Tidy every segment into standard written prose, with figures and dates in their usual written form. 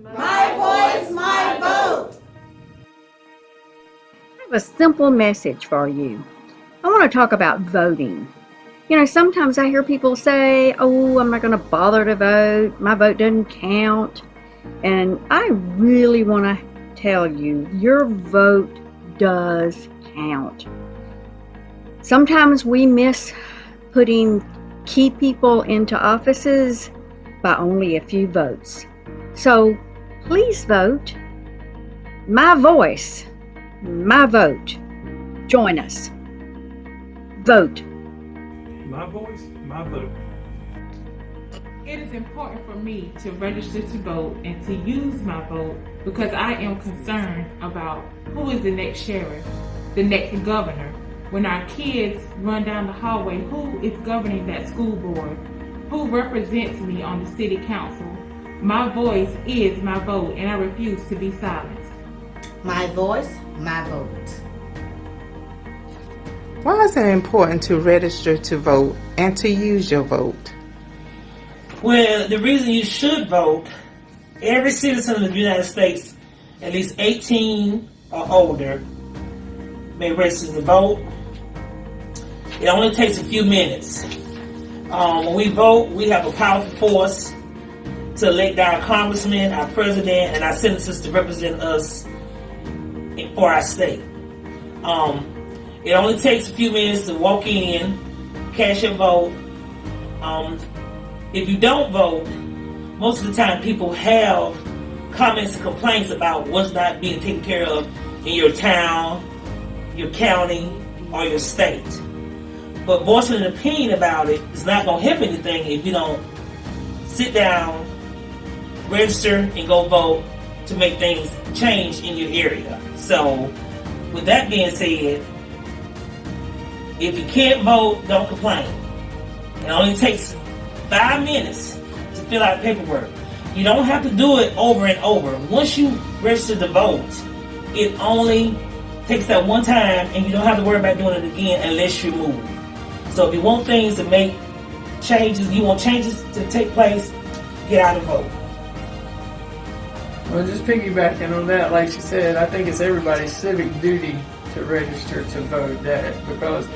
My voice, my vote. I have a simple message for you. I want to talk about voting. You know, sometimes I hear people say, oh, I'm not going to bother to vote. My vote doesn't count. And I really want to tell you, your vote does count. Sometimes we miss putting key people into offices by only a few votes. So please vote. My voice, my vote. Join us. Vote. My voice, my vote. It is important for me to register to vote and to use my vote because I am concerned about who is the next sheriff, the next governor. When our kids run down the hallway, who is governing that school board? Who represents me on the city council? My voice is my vote, and I refuse to be silenced. My voice, my vote. Why is it important to register to vote and to use your vote? Well, the reason you should vote, every citizen of the United States, at least 18 or older, may register to vote. It only takes a few minutes. When we vote, we have a powerful force to elect our congressmen, our president, and our senators to represent us for our state. It only takes a few minutes to walk in, cast your vote. If you don't vote, most of the time people have comments and complaints about what's not being taken care of in your town, your county, or your state. But voicing an opinion about it is not going to help anything if you don't sit down, register, and go vote to make things change in your area. So, with that being said, if you can't vote, don't complain. It only takes 5 minutes to fill out paperwork. You don't have to do it over and over. Once you register to vote, it only takes that one time and you don't have to worry about doing it again unless you move. So if you want things to make changes, you want changes to take place, get out and vote. Well, just piggybacking on that, like she said, I think it's everybody's civic duty to register to vote. That because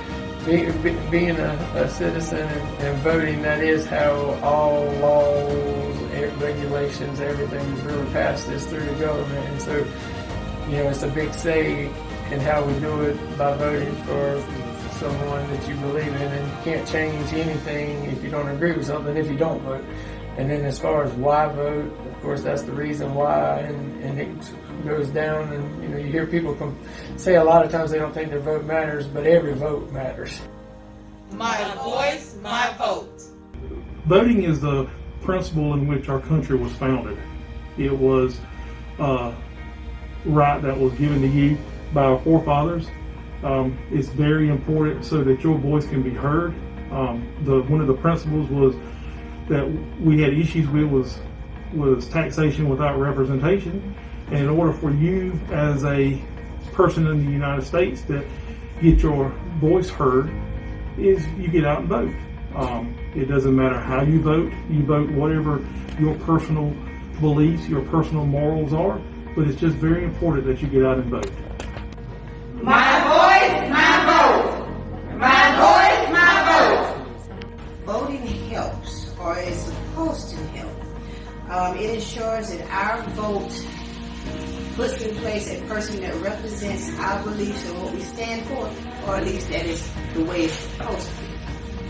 being a citizen and voting, that is how all laws, regulations, everything is really passed is through the government. And so, you know, it's a big say in how we do it by voting for someone that you believe in, and you can't change anything if you don't agree with something if you don't vote. And then as far as why vote, of course, that's the reason why, and it goes down, and you know, you hear people say a lot of times they don't think their vote matters, but every vote matters. My voice, my vote. Voting is the principle in which our country was founded. It was a right that was given to you by our forefathers. It's very important so that your voice can be heard. One of the principles was that we had issues with was taxation without representation. And in order for you as a person in the United States to get your voice heard, is you get out and vote. It doesn't matter how you vote whatever your personal beliefs, your personal morals are, but it's just very important that you get out and vote. My voice, my vote. My voice, my vote. Voting helps, or is supposed to help. It ensures that our vote puts in place a person that represents our beliefs and what we stand for, or at least that is the way it's supposed to be.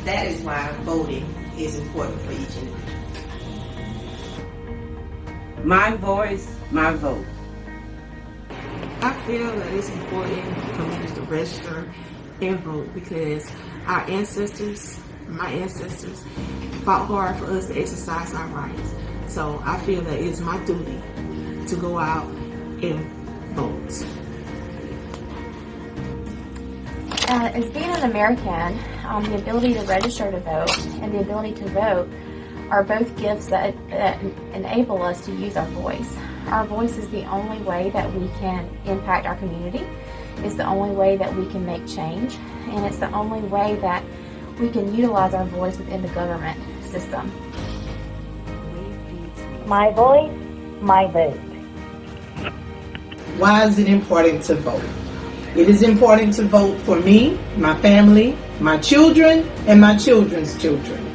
That is why voting is important for each individual. My voice, my vote. I feel that it's important for me to register and vote because our ancestors, my ancestors, fought hard for us to exercise our rights. So I feel that it's my duty to go out and vote. As being an American, the ability to register to vote and the ability to vote are both gifts that enable us to use our voice. Our voice is the only way that we can impact our community. It's the only way that we can make change, and it's the only way that we can utilize our voice within the government system. My voice, my vote. Why is it important to vote? It is important to vote for me, my family, my children, and my children's children.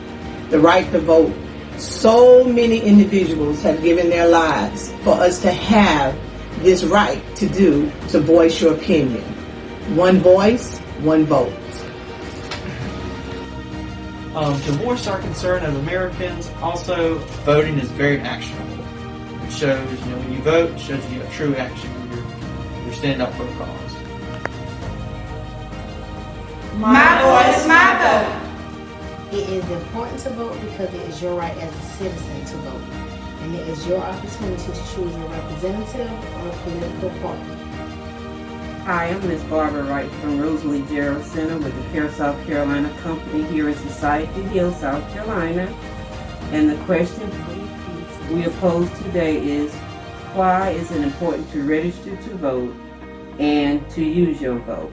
The right to vote. So many individuals have given their lives for us to have this right to voice your opinion. One voice, one vote. To voice our concern as Americans, also voting is very actionable. It shows, when you vote, it shows you a true action. You're standing up for a cause. My voice, my vote. It is important to vote because it is your right as a citizen to vote. And it is your opportunity to choose your representative or political party. Hi, I'm Ms. Barbara Wright from Rosalie Gerald Center with the CareSouth Carolina Company here in Society Hill, South Carolina. And the question we pose today is, why is it important to register to vote and to use your vote?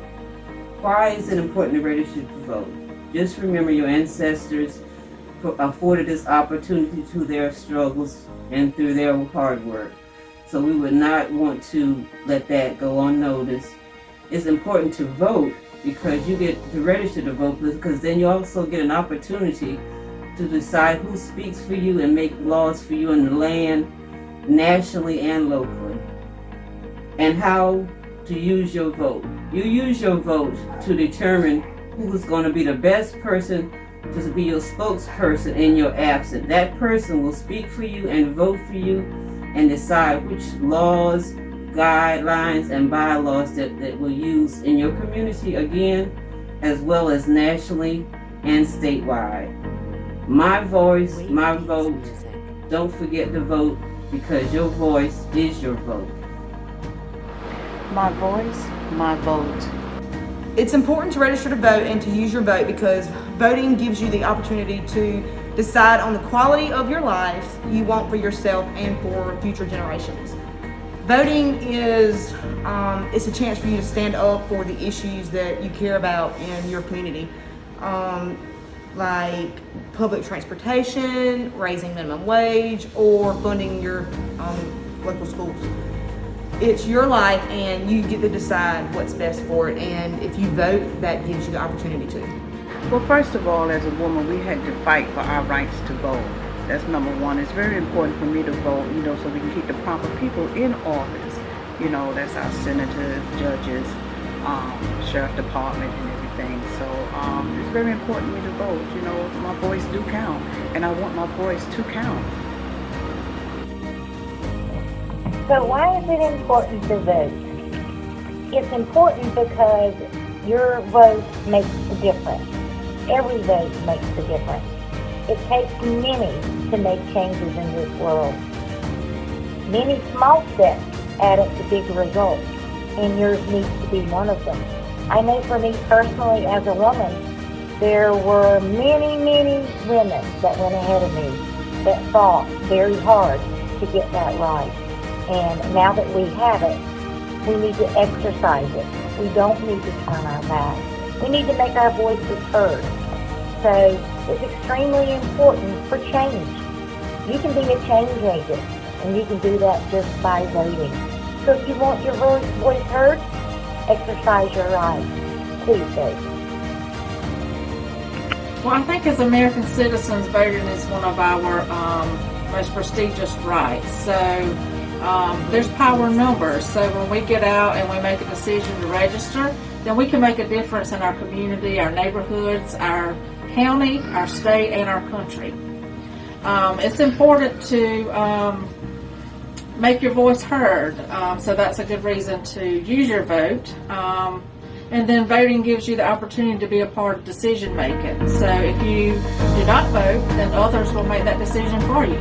Why is it important to register to vote? Just remember your ancestors afforded this opportunity through their struggles and through their hard work. So we would not want to let that go unnoticed. It's important to vote because you get to register to vote, because then you also get an opportunity to decide who speaks for you and make laws for you in the land, nationally and locally. And how to use your vote. You use your vote to determine who's going to be the best person to be your spokesperson in your absence. That person will speak for you and vote for you and decide which laws, guidelines, and bylaws that we'll use in your community again, as well as nationally and statewide. My voice, my vote. Don't forget to vote because your voice is your vote. My voice, my vote. It's important to register to vote and to use your vote because voting gives you the opportunity to decide on the quality of your life you want for yourself and for future generations. Voting is it's a chance for you to stand up for the issues that you care about in your community, like public transportation, raising minimum wage, or funding your local schools. It's your life and you get to decide what's best for it, and if you vote, that gives you the opportunity to. Well, first of all, as a woman, we had to fight for our rights to vote. That's number one. It's very important for me to vote, so we can keep the proper people in office. That's our senators, judges, sheriff department, and everything. So it's very important for me to vote. My voice do count, and I want my voice to count. So why is it important to vote? It's important because your vote makes a difference. Every vote makes a difference. It takes many to make changes in this world. Many small steps add up to big results, and yours needs to be one of them. I know for me personally as a woman, there were many, many women that went ahead of me that fought very hard to get that right. And now that we have it, we need to exercise it. We don't need to turn our back. We need to make our voices heard. So it's extremely important for change. You can be a change agent, and you can do that just by voting. So if you want your voice heard, exercise your right. Please vote. Well, I think as American citizens, voting is one of our most prestigious rights. So there's power in numbers. So when we get out and we make a decision to register, then we can make a difference in our community, our neighborhoods, our county, our state, and our country. It's important to make your voice heard, so that's a good reason to use your vote. And then voting gives you the opportunity to be a part of decision making. So if you do not vote, then others will make that decision for you.